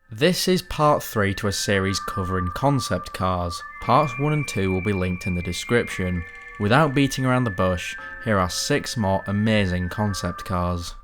This is part 3 to a series covering concept cars. Parts 1 and 2 will be linked in the description. Without beating around the bush, here are 6 more amazing concept cars.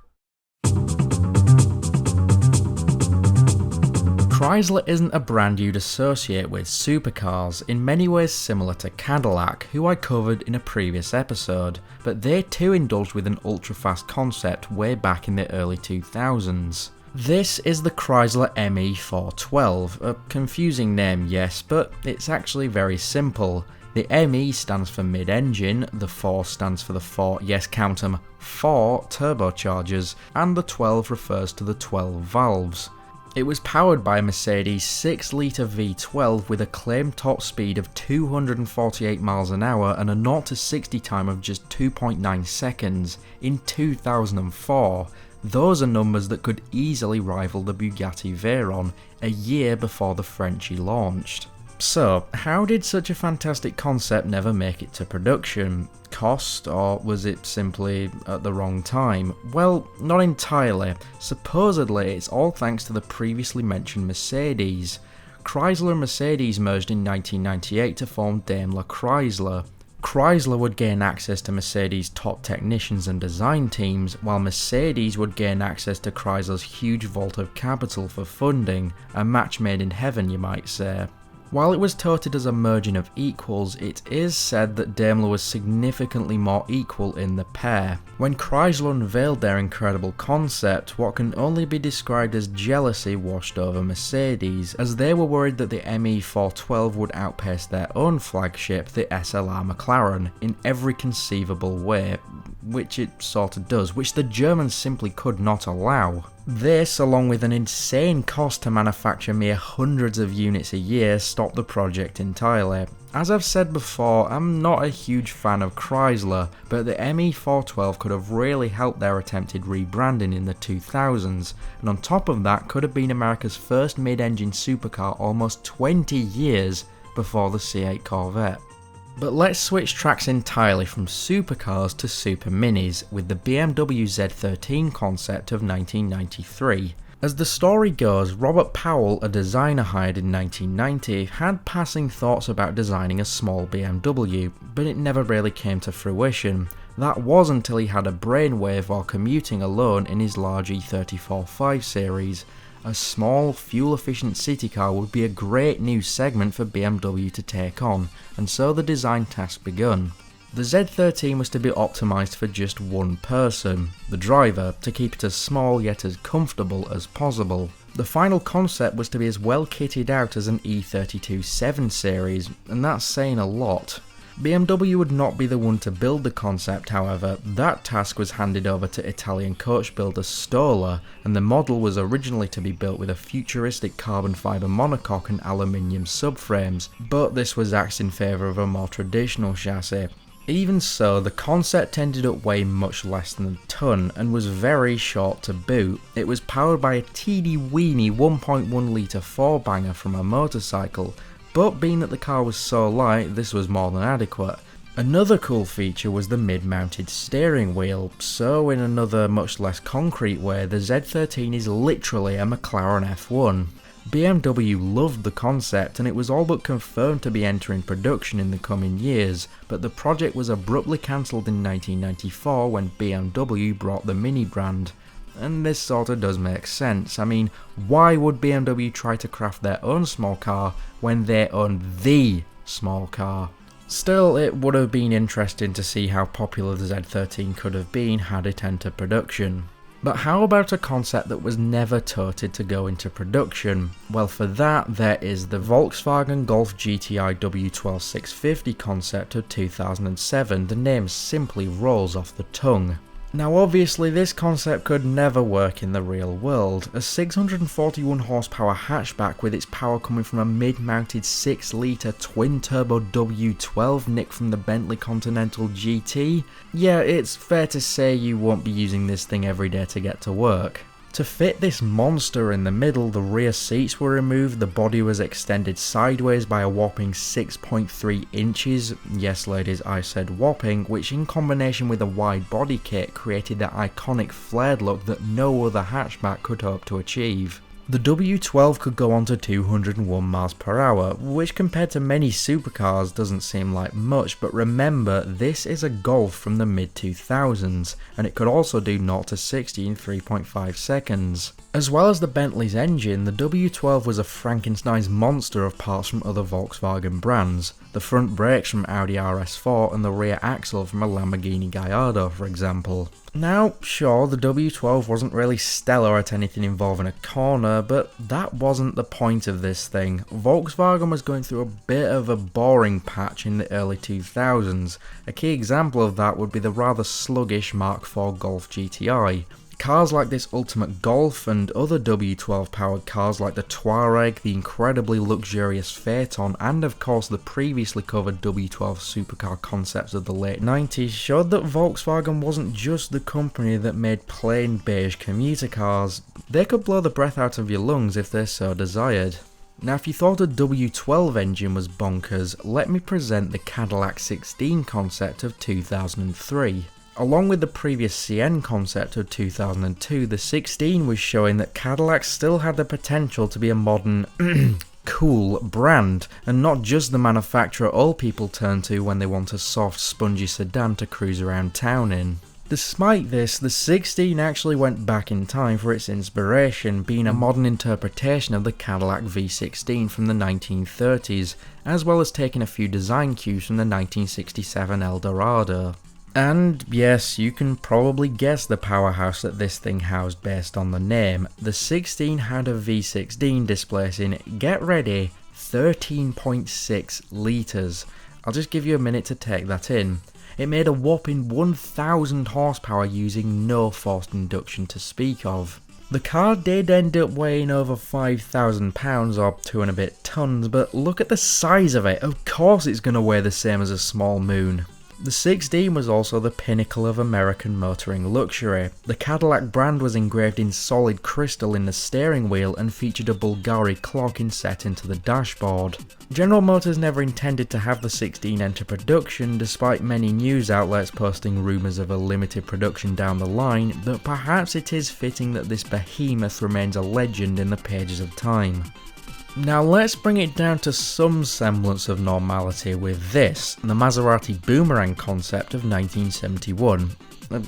Chrysler isn't a brand you'd associate with supercars, in many ways similar to Cadillac, who I covered in a previous episode, but they too indulged with an ultra-fast concept way back in the early 2000s. This is the Chrysler ME-412, a confusing name, yes, but it's actually very simple. The ME stands for mid-engine, the 4 stands for the 4, yes count 'em, 4 turbochargers, and the 12 refers to the 12 valves. It was powered by a Mercedes 6-litre V12 with a claimed top speed of 248 miles an hour and a 0 to 60 time of just 2.9 seconds in 2004. Those are numbers that could easily rival the Bugatti Veyron a year before the Frenchie launched. So, how did such a fantastic concept never make it to production? Cost, or was it simply at the wrong time? Well, not entirely. Supposedly, it's all thanks to the previously mentioned Mercedes. Chrysler and Mercedes merged in 1998 to form Daimler Chrysler. Chrysler would gain access to Mercedes' top technicians and design teams, while Mercedes would gain access to Chrysler's huge vault of capital for funding, a match made in heaven you might say. While it was touted as a merging of equals, it is said that Daimler was significantly more equal in the pair. When Chrysler unveiled their incredible concept, what can only be described as jealousy washed over Mercedes, as they were worried that the ME-412 would outpace their own flagship, the SLR McLaren, in every conceivable way, which it sorta does, which the Germans simply could not allow. This, along with an insane cost to manufacture mere hundreds of units a year, stopped the project entirely. As I've said before, I'm not a huge fan of Chrysler, but the ME-412 could have really helped their attempted rebranding in the 2000s, and on top of that could have been America's first mid-engine supercar almost 20 years before the C8 Corvette. But let's switch tracks entirely from supercars to super minis with the BMW Z13 concept of 1993. As the story goes, Robert Powell, a designer hired in 1990, had passing thoughts about designing a small BMW, but it never really came to fruition. That was until he had a brainwave while commuting alone in his large E34 5 Series. A small, fuel-efficient city car would be a great new segment for BMW to take on, and so the design task begun. The Z13 was to be optimised for just one person, the driver, to keep it as small yet as comfortable as possible. The final concept was to be as well kitted out as an E32 7 Series, and that's saying a lot. BMW would not be the one to build the concept, however. That task was handed over to Italian coach builder Stoller, and the model was originally to be built with a futuristic carbon fibre monocoque and aluminium subframes, but this was axed in favour of a more traditional chassis. Even so, the concept ended up weighing much less than a tonne and was very short to boot. It was powered by a teeny-weeny 1.1 litre 4-banger from a motorcycle, but being that the car was so light, this was more than adequate. Another cool feature was the mid-mounted steering wheel, so in another much less concrete way, the Z13 is literally a McLaren F1. BMW loved the concept and it was all but confirmed to be entering production in the coming years, but the project was abruptly cancelled in 1994 when BMW brought the Mini brand. And this sorta does make sense. I mean, why would BMW try to craft their own small car when they own the small car? Still, it would have been interesting to see how popular the Z13 could have been had it entered production. But how about a concept that was never touted to go into production? Well, for that, there is the Volkswagen Golf GTI W12-650 concept of 2007. The name simply rolls off the tongue. Now obviously this concept could never work in the real world. A 641 horsepower hatchback with its power coming from a mid-mounted 6-litre twin-turbo W12 nicked from the Bentley Continental GT? Yeah, it's fair to say you won't be using this thing every day to get to work. To fit this monster in the middle, the rear seats were removed, the body was extended sideways by a whopping 6.3 inches, yes ladies I said whopping, which in combination with a wide body kit created that iconic flared look that no other hatchback could hope to achieve. The W12 could go on to 201 miles per hour, which compared to many supercars doesn't seem like much, but remember, this is a Golf from the mid-2000s, and it could also do 0 to 60 in 3.5 seconds. As well as the Bentley's engine, the W12 was a Frankenstein's monster of parts from other Volkswagen brands, the front brakes from Audi RS4 and the rear axle from a Lamborghini Gallardo, for example. Now, sure, the W12 wasn't really stellar at anything involving a corner, but that wasn't the point of this thing. Volkswagen was going through a bit of a boring patch in the early 2000s. A key example of that would be the rather sluggish Mark IV Golf GTI. Cars like this Ultimate Golf and other W12 powered cars like the Touareg, the incredibly luxurious Phaeton, and of course the previously covered W12 supercar concepts of the late 90s showed that Volkswagen wasn't just the company that made plain beige commuter cars. They could blow the breath out of your lungs if they so desired. Now, if you thought a W12 engine was bonkers, let me present the Cadillac Sixteen concept of 2003. Along with the previous CN concept of 2002, the 16 was showing that Cadillac still had the potential to be a modern, cool brand, and not just the manufacturer all people turn to when they want a soft, spongy sedan to cruise around town in. Despite this, the 16 actually went back in time for its inspiration, being a modern interpretation of the Cadillac V16 from the 1930s, as well as taking a few design cues from the 1967 Eldorado. And yes, you can probably guess the powerhouse that this thing housed based on the name. The 16 had a V16 displacing, get ready, 13.6 litres. I'll just give you a minute to take that in. It made a whopping 1000 horsepower using no forced induction to speak of. The car did end up weighing over 5,000 pounds or 2 and a bit tons, but look at the size of it, of course it's going to weigh the same as a small moon. The 16 was also the pinnacle of American motoring luxury. The Cadillac brand was engraved in solid crystal in the steering wheel and featured a Bulgari clock inset into the dashboard. General Motors never intended to have the 16 enter production, despite many news outlets posting rumours of a limited production down the line, but perhaps it is fitting that this behemoth remains a legend in the pages of time. Now let's bring it down to some semblance of normality with this, the Maserati Boomerang concept of 1971.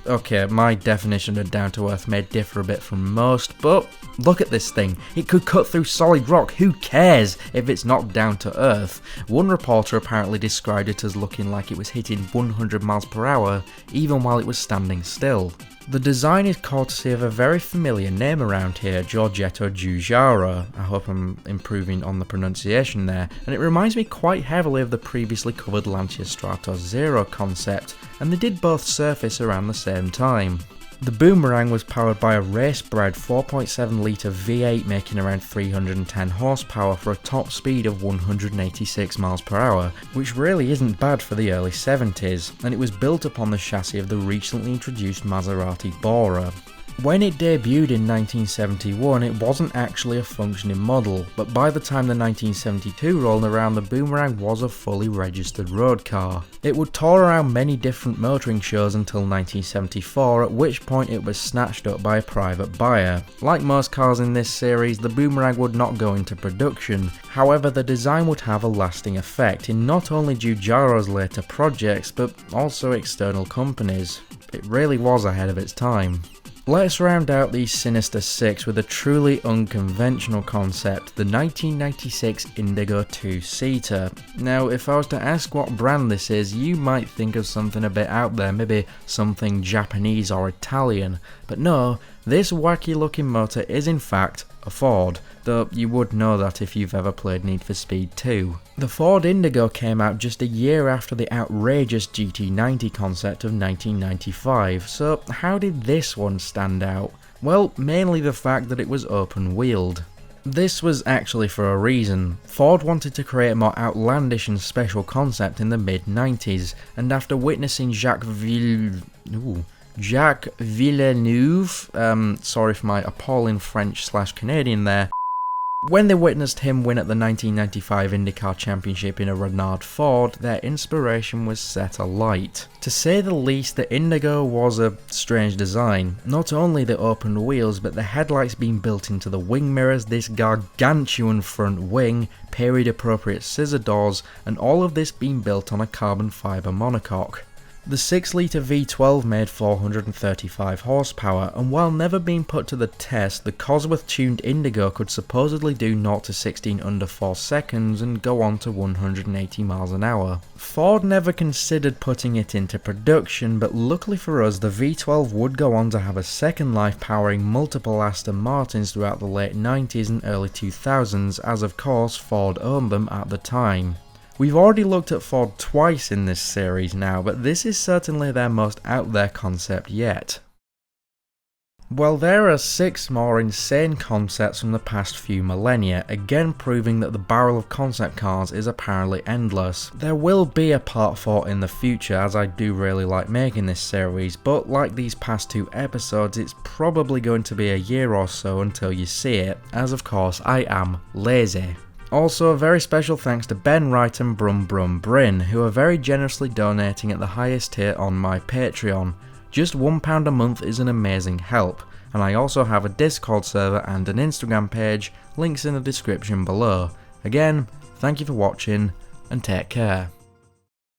Okay, my definition of down to earth may differ a bit from most, but look at this thing. It could cut through solid rock, who cares if it's not down to earth? One reporter apparently described it as looking like it was hitting 100 miles per hour even while it was standing still. The design is courtesy of a very familiar name around here, Giorgetto Giugiaro. I hope I'm improving on the pronunciation there, and it reminds me quite heavily of the previously covered Lancia Stratos Zero concept, and they did both surface around the same time. The Boomerang was powered by a race-bred 4.7 litre V8 making around 310 horsepower for a top speed of 186 miles per hour, which really isn't bad for the early 70s, and it was built upon the chassis of the recently introduced Maserati Boomerang. When it debuted in 1971, it wasn't actually a functioning model, but by the time the 1972 rolled around, the Boomerang was a fully registered road car. It would tour around many different motoring shows until 1974, at which point it was snatched up by a private buyer. Like most cars in this series, the Boomerang would not go into production, however the design would have a lasting effect in not only Giugiaro's later projects, but also external companies. It really was ahead of its time. Let's round out the Sinister Six with a truly unconventional concept, the 1996 Indigo 2-seater. Now, if I was to ask what brand this is, you might think of something a bit out there, maybe something Japanese or Italian, but no, this wacky looking motor is in fact a Ford, though you would know that if you've ever played Need for Speed 2. The Ford Indigo came out just a year after the outrageous GT90 concept of 1995, so how did this one stand out? Well, mainly the fact that it was open-wheeled. This was actually for a reason. Ford wanted to create a more outlandish and special concept in the mid-90s, and after witnessing Jacques Villeneuve, sorry for my appalling French/Canadian there, When they witnessed him win at the 1995 IndyCar Championship in a Renard Ford, their inspiration was set alight. To say the least, the Indigo was a strange design. Not only the open wheels, but the headlights being built into the wing mirrors, this gargantuan front wing, period appropriate scissor doors, and all of this being built on a carbon fibre monocoque. The 6-litre V12 made 435 horsepower, and while never being put to the test, the Cosworth-tuned Indigo could supposedly do 0 to 16 under 4 seconds and go on to 180 miles an hour. Ford never considered putting it into production, but luckily for us, the V12 would go on to have a second life powering multiple Aston Martins throughout the late 90s and early 2000s, as of course Ford owned them at the time. We've already looked at Ford twice in this series now, but this is certainly their most out there concept yet. Well, there are 6 more insane concepts from the past few millennia, again proving that the barrel of concept cars is apparently endless. There will be a part 4 in the future, as I do really like making this series, but like these past 2 episodes, it's probably going to be a year or so until you see it, as of course I am lazy. Also, a very special thanks to Ben Wright and Brum Brum Bryn, who are very generously donating at the highest tier on my Patreon. Just £1 a month is an amazing help, and I also have a Discord server and an Instagram page, links in the description below. Again, thank you for watching, and take care.